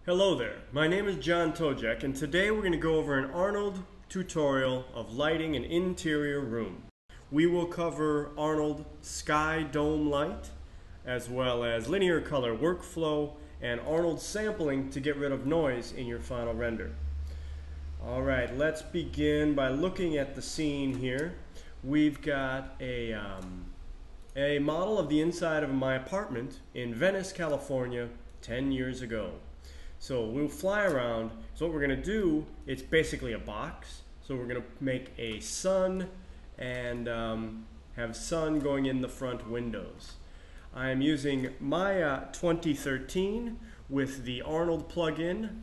Hello there, my name is Jon Tojek, and today we're going to go over an Arnold tutorial of lighting an interior room. We will cover Arnold sky dome light, as well as linear color workflow, and Arnold sampling to get rid of noise in your final render. Alright, let's begin by looking at the scene here. We've got a model of the inside of my apartment in Venice, California, 10 years ago. So we'll fly around. So what we're going to do, it's basically a box. So we're going to make a sun and have sun going in the front windows. I am using Maya 2013 with the Arnold plugin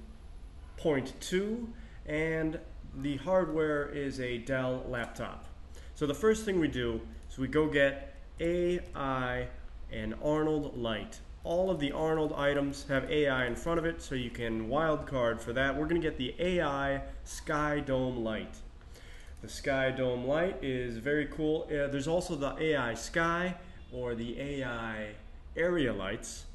0.2, and the hardware is a Dell laptop. So the first thing we do is we go get AI and Arnold light. All of the Arnold items have AI in front of it, so you can wildcard for that. We're going to get the AI Sky Dome light. The Sky Dome light is very cool. There's also the AI Sky or the AI area lights.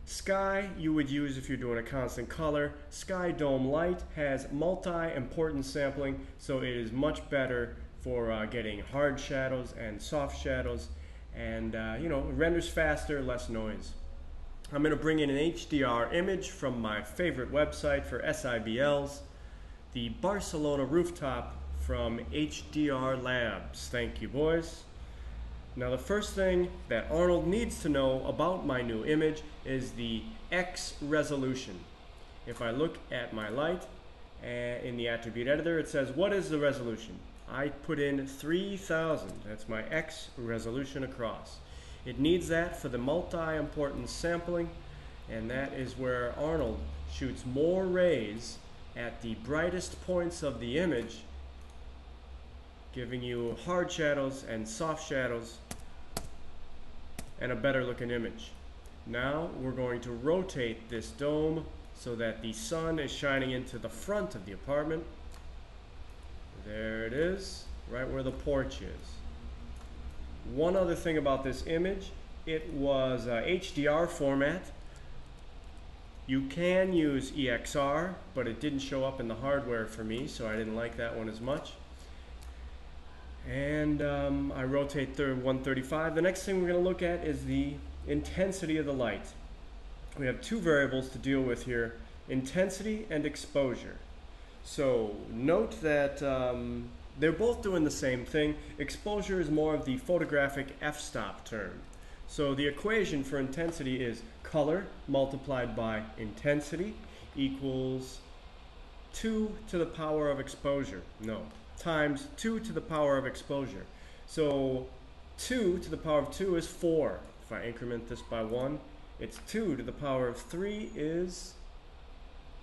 Sky you would use if you're doing a constant color. Sky Dome light has multi-importance sampling, so it is much better for getting hard shadows and soft shadows, and it renders faster, less noise. I'm going to bring in an HDR image from my favorite website for SIBLs, the Barcelona rooftop from HDR Labs. Thank you, boys. Now the first thing that Arnold needs to know about my new image is the X resolution. If I look at my light in the attribute editor, it says, what is the resolution? I put in 3000. That's my X resolution across. It needs that for the multi-importance sampling, and that is where Arnold shoots more rays at the brightest points of the image, giving you hard shadows and soft shadows and a better looking image. Now we're going to rotate this dome so that the sun is shining into the front of the apartment. There it is, right where the porch is. One other thing about this image, it was HDR format. You can use EXR, but it didn't show up in the hardware for me, so I didn't like that one as much. And I rotate 135. The next thing we're going to look at is the intensity of the light. We have two variables to deal with here, intensity and exposure. So note that they're both doing the same thing. Exposure is more of the photographic f-stop term. So the equation for intensity is color multiplied by intensity equals 2 to the power of exposure. No, times 2 to the power of exposure. So 2 to the power of 2 is 4. If I increment this by 1, it's 2 to the power of 3 is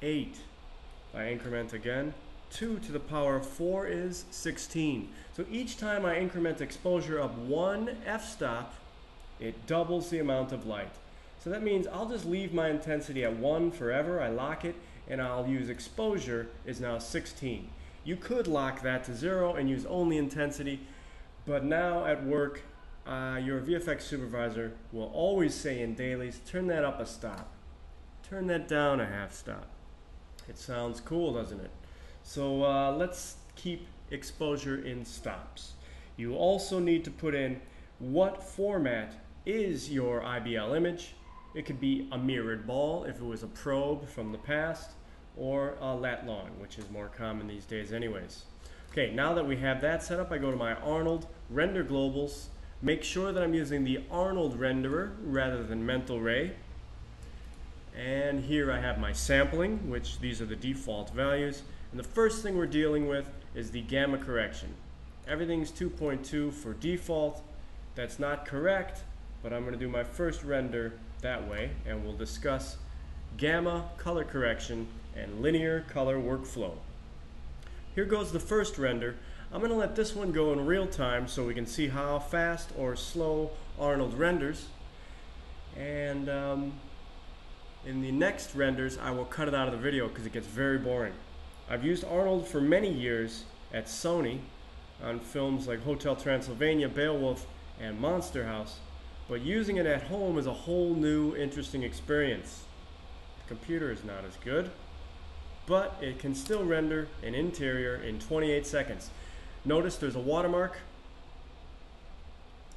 8. If I increment again, 2 to the power of 4 is 16. So each time I increment exposure of one f-stop, it doubles the amount of light. So that means I'll just leave my intensity at 1 forever. I lock it, and I'll use exposure is now 16. You could lock that to 0 and use only intensity, but now at work, your VFX supervisor will always say in dailies, turn that up a stop. Turn that down a half stop. It sounds cool, doesn't it? So let's keep exposure in stops. You also need to put in what format is your IBL image. It could be a mirrored ball if it was a probe from the past, or a lat long, which is more common these days anyways. Okay, now that we have that set up, I go to my Arnold Render Globals. Make sure that I'm using the Arnold renderer rather than Mental Ray. And here I have my sampling, which these are the default values. And the first thing we're dealing with is the gamma correction. Everything's 2.2 for default. That's not correct, but I'm going to do my first render that way, and we'll discuss gamma color correction and linear color workflow. Here goes the first render. I'm going to let this one go in real time so we can see how fast or slow Arnold renders. And in the next renders, I will cut it out of the video because it gets very boring. I've used Arnold for many years at Sony on films like Hotel Transylvania, Beowulf, and Monster House, but using it at home is a whole new interesting experience. computer is not as good, but it can still render an interior in 28 seconds. Notice there's a watermark.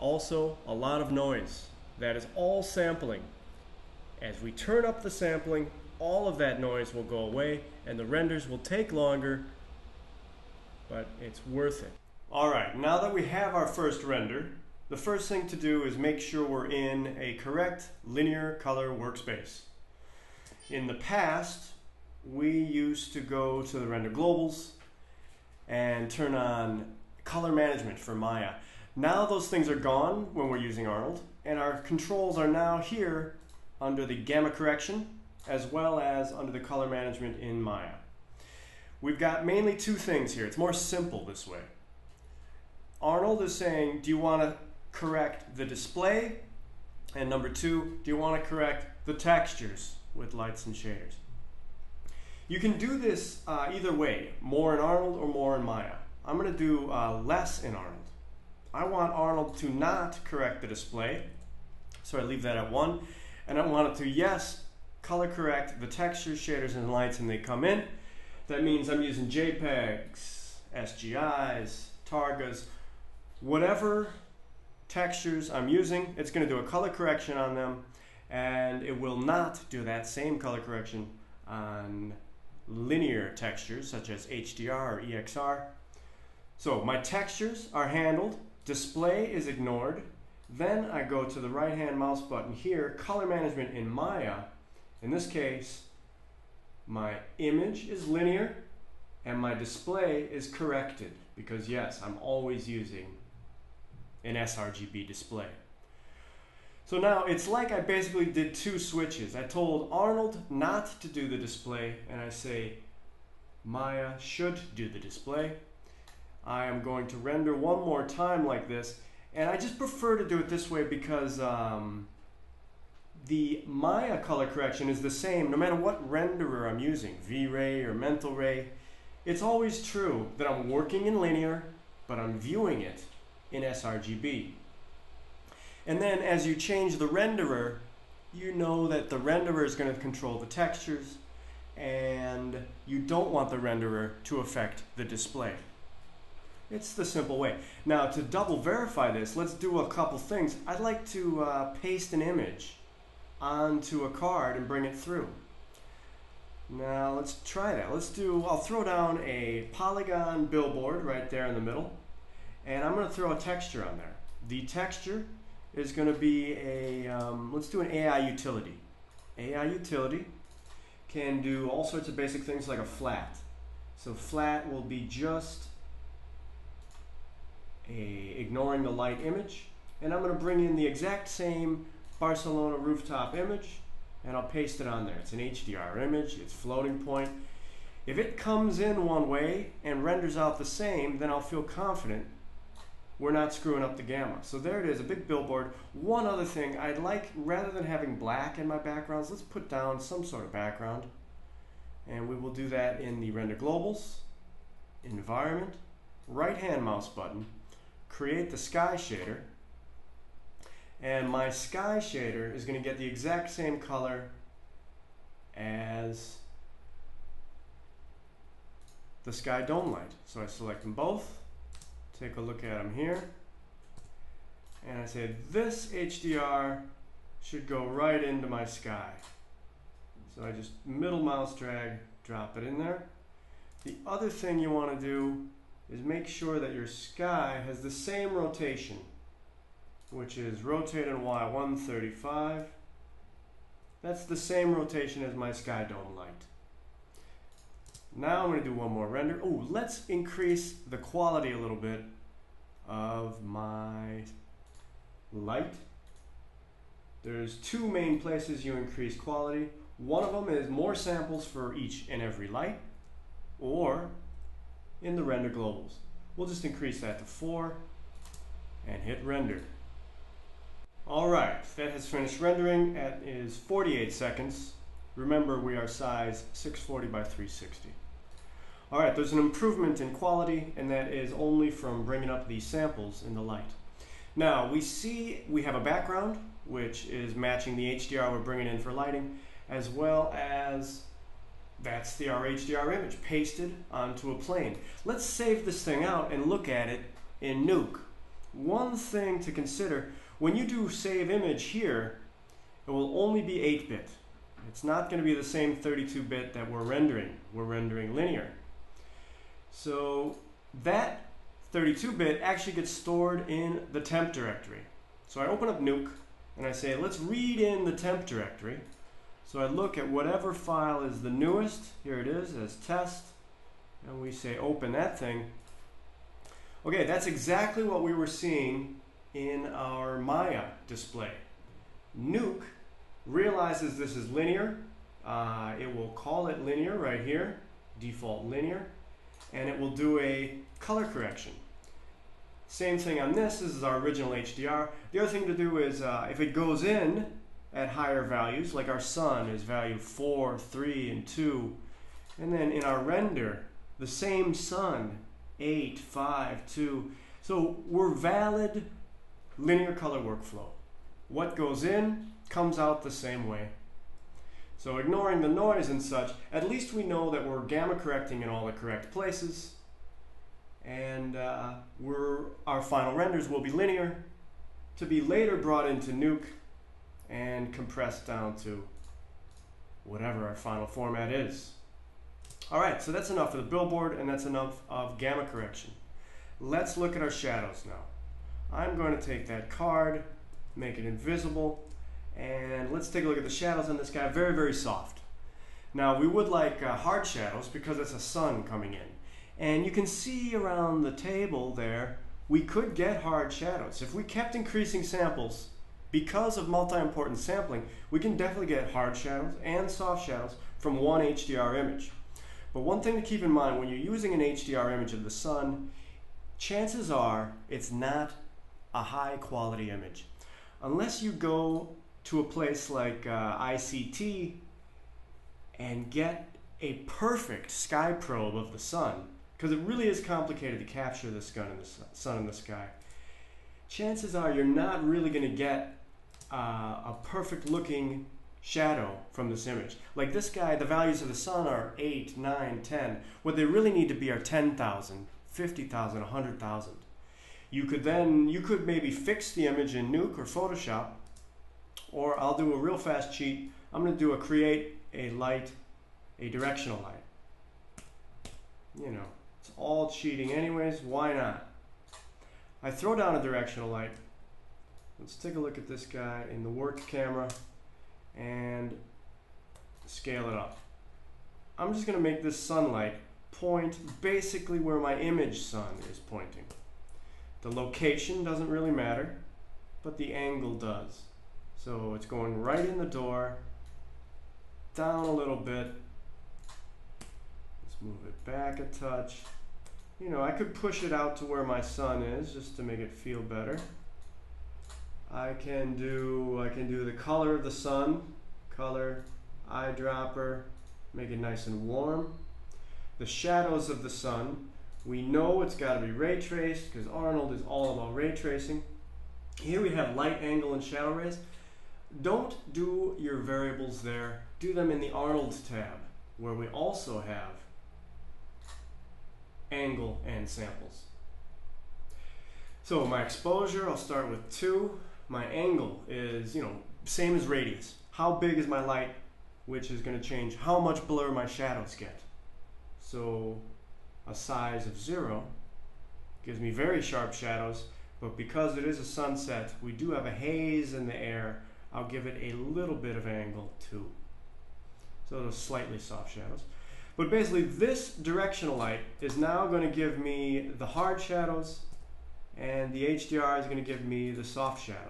Also, a lot of noise. That is all sampling. As we turn up the sampling, all of that noise will go away and the renders will take longer, but it's worth it. Alright, now that we have our first render, the first thing to do is make sure we're in a correct linear color workspace. In the past, we used to go to the render globals and turn on color management for Maya. Now those things are gone when we're using Arnold, and our controls are now here under the gamma correction as well as under the color management in Maya. We've got mainly two things here. It's more simple this way. Arnold is saying, do you want to correct the display? And number two, do you want to correct the textures with lights and shaders? You can do this either way, more in Arnold or more in Maya. I'm going to do less in Arnold. I want Arnold to not correct the display, so I leave that at 1. And I want it to, yes, color correct the textures, shaders, and lights, and they come in. That means I'm using JPEGs, SGIs, Targas, whatever textures I'm using, it's going to do a color correction on them, and it will not do that same color correction on linear textures such as HDR or EXR. So my textures are handled, display is ignored, then I go to the right hand mouse button here, color management in Maya. In this case, my image is linear and my display is corrected because yes, I'm always using an sRGB display. So now it's like I basically did two switches. I told Arnold not to do the display and I say Maya should do the display. I am going to render one more time like this, and I just prefer to do it this way because the Maya color correction is the same no matter what renderer I'm using, V-Ray or Mental Ray. It's always true that I'm working in linear, but I'm viewing it in sRGB. And then as you change the renderer, you know that the renderer is going to control the textures, and you don't want the renderer to affect the display. It's the simple way. Now to double verify this, let's do a couple things. I'd like to paste an image onto a card and bring it through. Now let's try that. I'll throw down a polygon billboard right there in the middle, and I'm going to throw a texture on there. The texture is going to be let's do an AI utility. AI utility can do all sorts of basic things like a flat. So flat will be just ignoring the light image, and I'm going to bring in the exact same Barcelona rooftop image and I'll paste it on there. It's an HDR image, it's floating point. If it comes in one way and renders out the same, then I'll feel confident we're not screwing up the gamma. So there it is, a big billboard. One other thing, I'd like, rather than having black in my backgrounds, let's put down some sort of background. And we will do that in the Render Globals, Environment, right-hand mouse button, create the sky shader, and my sky shader is going to get the exact same color as the sky dome light. So I select them both, take a look at them here, and I say this HDR should go right into my sky. So I just middle mouse drag, drop it in there. The other thing you want to do is make sure that your sky has the same rotation, which is rotated Y 135. That's the same rotation as my sky dome light. Now I'm going to do one more render. Oh, let's increase the quality a little bit of my light. There's two main places you increase quality. One of them is more samples for each and every light, or in the Render Globals. We'll just increase that to 4 and hit render. Alright, that has finished rendering. That is 48 seconds. Remember, we are size 640 by 360. Alright, there's an improvement in quality, and that is only from bringing up these samples in the light. Now, we have a background, which is matching the HDR we're bringing in for lighting, as well as that's our HDR image pasted onto a plane. Let's save this thing out and look at it in Nuke. One thing to consider, when you do save image here, it will only be 8-bit. It's not going to be the same 32-bit that we're rendering. We're rendering linear. So that 32-bit actually gets stored in the temp directory. So I open up Nuke and I say, let's read in the temp directory. So I look at whatever file is the newest. Here it is as test. And we say open that thing. Okay, that's exactly what we were seeing in our Maya display. Nuke realizes this is linear. It will call it linear right here, default linear, and it will do a color correction. Same thing on this. This is our original HDR. The other thing to do is if it goes in at higher values, like our sun is value 4, 3, and 2, and then in our render, the same sun, 8, 5, 2. So we're valid linear color workflow. What goes in comes out the same way. So ignoring the noise and such, at least we know that we're gamma correcting in all the correct places, and our final renders will be linear to be later brought into Nuke and compressed down to whatever our final format is. Alright, so that's enough for the billboard, and that's enough of gamma correction. Let's look at our shadows now. I'm going to take that card, make it invisible, and let's take a look at the shadows on this guy. Very, very soft. Now we would like hard shadows because it's a sun coming in. And you can see around the table there, we could get hard shadows. If we kept increasing samples, because of multi-importance sampling, we can definitely get hard shadows and soft shadows from one HDR image. But one thing to keep in mind when you're using an HDR image of the sun, chances are it's not a high quality image. Unless you go to a place like ICT and get a perfect sky probe of the sun, because it really is complicated to capture the sun in the sky. Chances are you're not really going to get a perfect looking shadow from this image. Like this guy, the values of the sun are 8, 9, 10. What they really need to be are 10,000, 50,000, 100,000. You could maybe fix the image in Nuke or Photoshop, or I'll do a real fast cheat. I'm going to do create a light, a directional light. You know, it's all cheating anyways, why not? I throw down a directional light. Let's take a look at this guy in the work camera and scale it up. I'm just going to make this sunlight point basically where my image sun is pointing. The location doesn't really matter, but the angle does. So it's going right in the door, down a little bit. Let's move it back a touch. You know, I could push it out to where my sun is just to make it feel better. I can do the color of the sun, color, eyedropper, make it nice and warm. The shadows of the sun, we know it's got to be ray traced because Arnold is all about ray tracing. Here we have light, angle, and shadow rays. Don't do your variables there. Do them in the Arnold tab, where we also have angle and samples. So my exposure, I'll start with 2. My angle is, same as radius. How big is my light, which is going to change how much blur my shadows get. So a size of 0 gives me very sharp shadows, but because it is a sunset, we do have a haze in the air. I'll give it a little bit of angle too. So those slightly soft shadows. But basically this directional light is now going to give me the hard shadows, and the HDR is going to give me the soft shadows.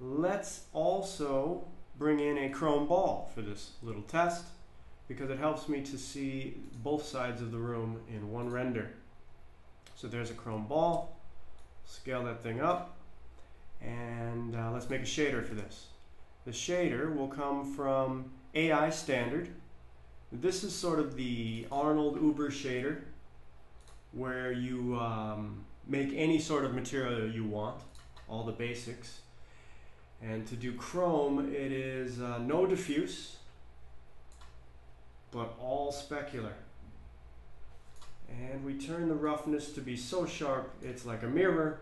Let's also bring in a chrome ball for this little test, because it helps me to see both sides of the room in one render. So there's a chrome ball. Scale that thing up, and let's make a shader for this. The shader will come from AI Standard. This is sort of the Arnold Uber shader, where you make any sort of material you want, all the basics. And to do chrome, it is no diffuse, but all specular. And we turn the roughness to be so sharp it's like a mirror,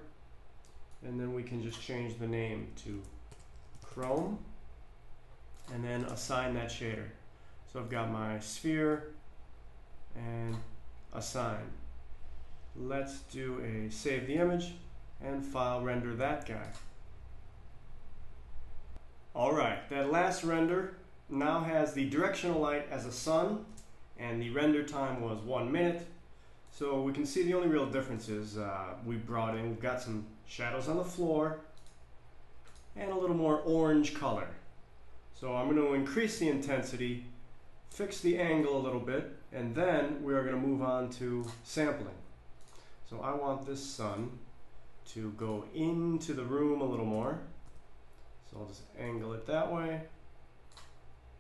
and then we can just change the name to chrome and then assign that shader. So I've got my sphere and assign. Let's do a save the image and file render that guy. Alright, that last render now has the directional light as a sun, and the render time was 1 minute. So we can see the only real difference is we've got some shadows on the floor and a little more orange color. So I'm going to increase the intensity, fix the angle a little bit, and then we are going to move on to sampling. So I want this sun to go into the room a little more. So I'll just angle it that way,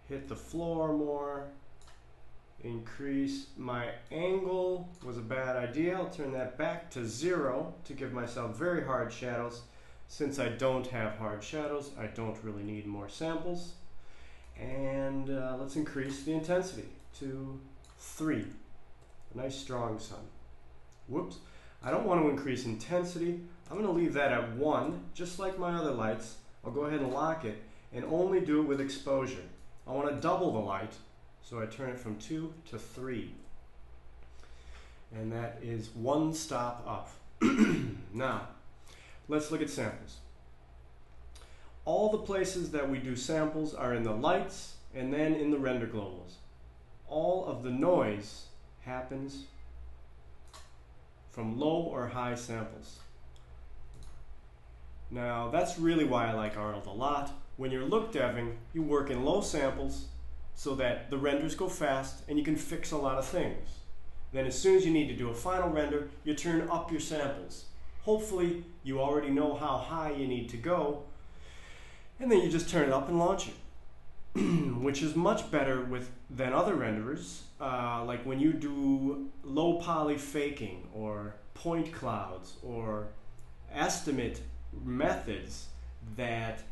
hit the floor more, increase my angle was a bad idea. I'll turn that back to 0 to give myself very hard shadows. Since I don't have hard shadows, I don't really need more samples. And let's increase the intensity to 3. A nice strong sun. Whoops. I don't want to increase intensity. I'm going to leave that at 1, just like my other lights. I'll go ahead and lock it and only do it with exposure. I want to double the light, so I turn it from 2 to 3. And that is 1 stop up. Now, let's look at samples. All the places that we do samples are in the lights and then in the render globals. All of the noise happens from low or high samples. Now, that's really why I like Arnold a lot. When you're look deving, you work in low samples so that the renders go fast and you can fix a lot of things. Then as soon as you need to do a final render, you turn up your samples. Hopefully, you already know how high you need to go, and then you just turn it up and launch it. Which is much better than other renderers, like when you do low poly faking or point clouds or estimate methods that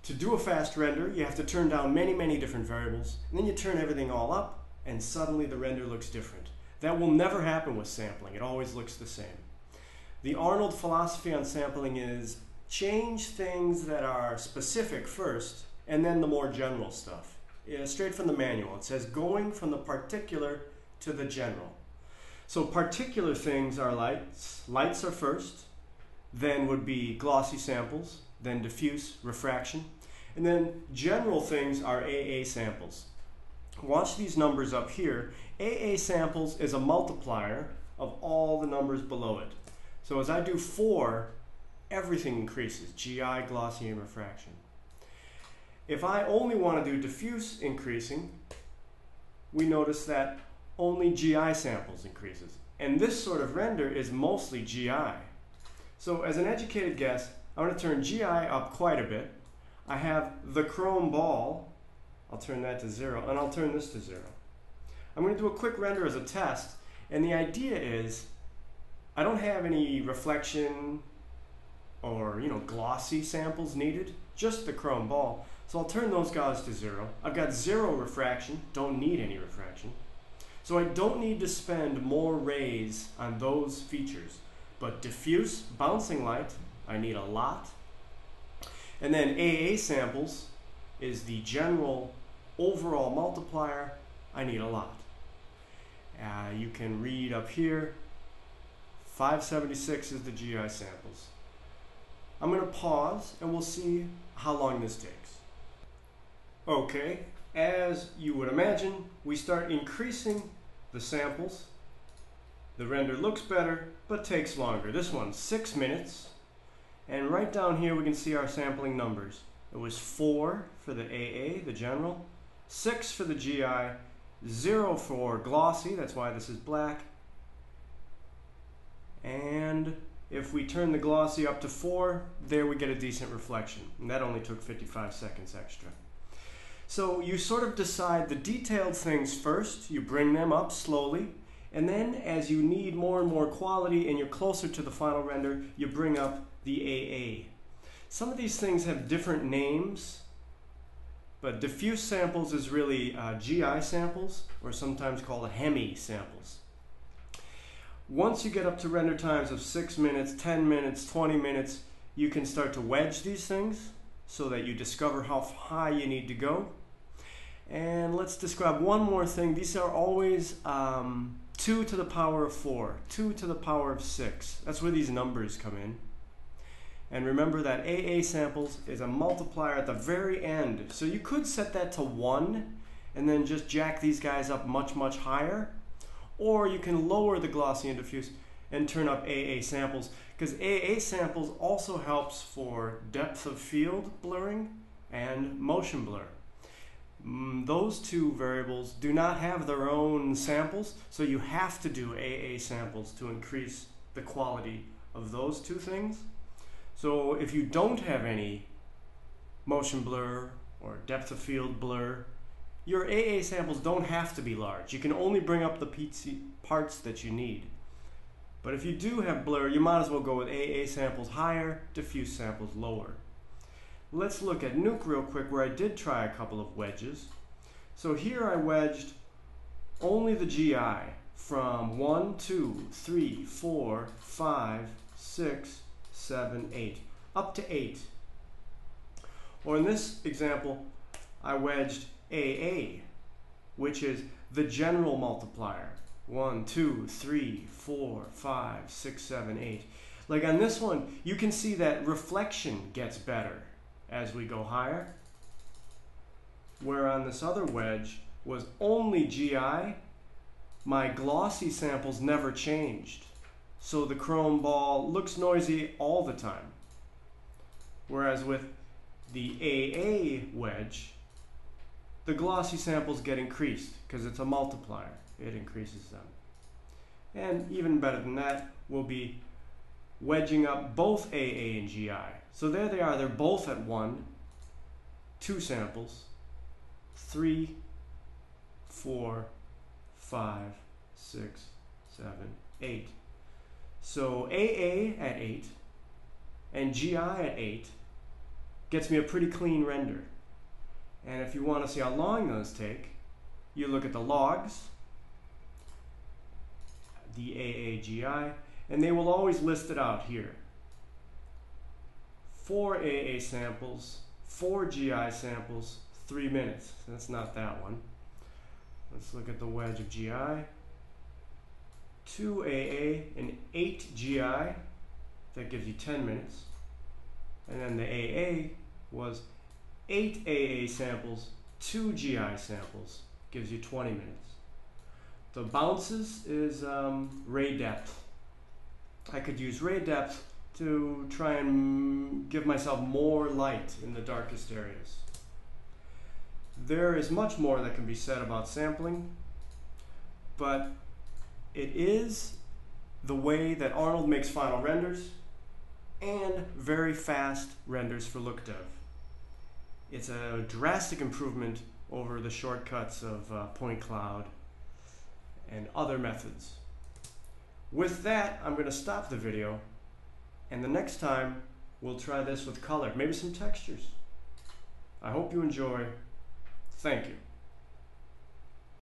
to do a fast render you have to turn down many different variables, and then you turn everything all up and suddenly the render looks different. That will never happen with sampling. It always looks the same. The Arnold philosophy on sampling is change things that are specific first and then the more general stuff. Straight from the manual. It says going from the particular to the general. So particular things are lights. Lights are first, then would be glossy samples, then diffuse, refraction, and then general things are AA samples. Watch these numbers up here. AA samples is a multiplier of all the numbers below it. So as I do 4, everything increases, GI, glossy, and refraction. If I only want to do diffuse increasing, we notice that only GI samples increases. And this sort of render is mostly GI. So as an educated guess, I'm going to turn GI up quite a bit. I have the chrome ball. I'll turn that to 0, and I'll turn this to 0. I'm going to do a quick render as a test, and the idea is I don't have any reflection or glossy samples needed, just the chrome ball. So I'll turn those guys to 0. I've got 0 refraction, don't need any refraction. So I don't need to spend more rays on those features. But diffuse, bouncing light, I need a lot. And then AA samples is the general overall multiplier, I need a lot. You can read up here, 576 is the GI samples. I'm going to pause and we'll see how long this takes. Okay, as you would imagine, we start increasing the samples. The render looks better, but takes longer. This one's 6 minutes. And right down here we can see our sampling numbers. It was 4 for the AA, the general, 6 for the GI, 0 for glossy, that's why this is black. And if we turn the glossy up to 4, there we get a decent reflection. And that only took 55 seconds extra. So you sort of decide the detailed things first, you bring them up slowly, and then as you need more and more quality and you're closer to the final render, you bring up the AA. Some of these things have different names, but diffuse samples is really GI samples, or sometimes called Hemi samples. Once you get up to render times of 6 minutes, 10 minutes, 20 minutes, you can start to wedge these things so that you discover how high you need to go. And let's describe one more thing. These are always 2 to the power of 4, 2 to the power of 6. That's where these numbers come in. And remember that AA samples is a multiplier at the very end. So you could set that to 1 and then just jack these guys up much, much higher. Or you can lower the glossy and diffuse and turn up AA samples, because AA samples also helps for depth of field blurring and motion blur. Those two variables do not have their own samples, so you have to do AA samples to increase the quality of those two things. So if you don't have any motion blur or depth of field blur, your AA samples don't have to be large. You can only bring up the parts that you need. But if you do have blur, you might as well go with AA samples higher, diffuse samples lower. Let's look at Nuke real quick, where I did try a couple of wedges. So here I wedged only the GI from 1, 2, 3, 4, 5, 6, 7, 8, up to 8. Or in this example, I wedged AA, which is the general multiplier. 1, 2, 3, 4, 5, 6, 7, 8. Like on this one, you can see that reflection gets better as we go higher. Where on this other wedge was only GI, my glossy samples never changed. So the chrome ball looks noisy all the time. Whereas with the AA wedge, the glossy samples get increased because it's a multiplier. It increases them. And even better than that will be wedging up both AA and GI. So there they are, they're both at 1, 2 samples, 3, 4, 5, 6, 7, 8. So AA at 8 and GI at 8 gets me a pretty clean render. And if you want to see how long those take, you look at the logs, the AAGI, and they will always list it out here. 4 AA samples, 4 GI samples, 3 minutes. That's not that one. Let's look at the wedge of GI. 2 AA and 8 GI. That gives you 10 minutes. And then the AA was 8 AA samples, 2 GI samples, gives you 20 minutes. The bounces is ray depth. I could use ray depth to try and give myself more light in the darkest areas. There is much more that can be said about sampling, but it is the way that Arnold makes final renders and very fast renders for LookDev. It's a drastic improvement over the shortcuts of point cloud and other methods. With that, I'm going to stop the video, and the next time we'll try this with color, maybe some textures. I hope you enjoy. Thank you.